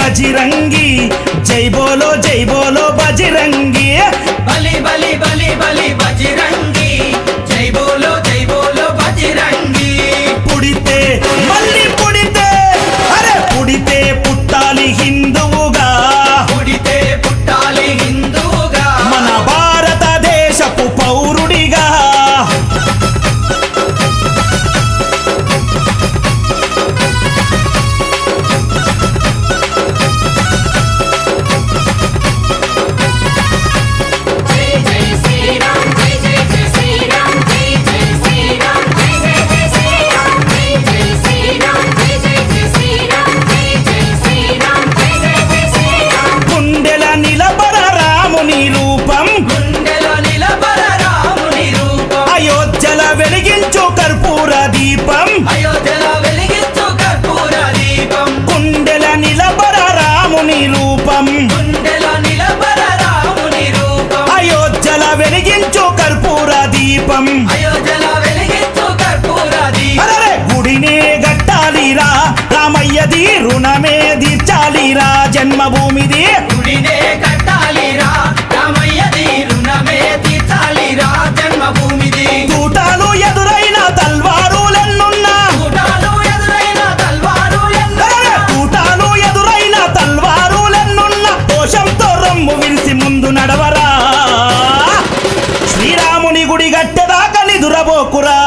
బజిరంగి జై బోలో బజిరంగి బలి బలి బలి బలి బజిరంగి జై బోలో బజిరంగి పుడితే మళ్ళీ పుడితే అరే పుడితే పుట్టాలి హిందువుగా పుడితే పుట్టాలి హిందువుగా మన భారతదేశపు పౌరుడిగా గుండెల నిలబర రాముని రూపం గుండెలో నిలబర రాముని రూపం అయోధ్యల వెలిగించు కర్పూర దీపం అయోధ్యలో వెలిగించు కర్పూర దీపం గుండెల నిలబర రాముని రూపం గుండెలో నిలబర రాముని రూపం అయోధ్యల వెలిగించు కర్పూర దీపం అయోధ్యలో వెలిగించు కర్పూర దీపం అరే గుడినే గట్టాలిరా రామయ్యది రుణమే తీర్చాలిరా జన్మభూమిది గుడినే కట్టాలిరా రామయ్యది రుణమే తీర్చాలిరా జన్మభూమిది తూటాలు ఎదురైన తల్వారులెన్నున్నా కూటాలు ఎదురైన తల్వారు అరే తూటాలు ఎదురైన తల్వారులెన్నున్నా దోషంతో రొమ్ము విరిసి ముందు నడవరా శ్రీరాముని గుడి గట్టెదాకా నిదురబోకురా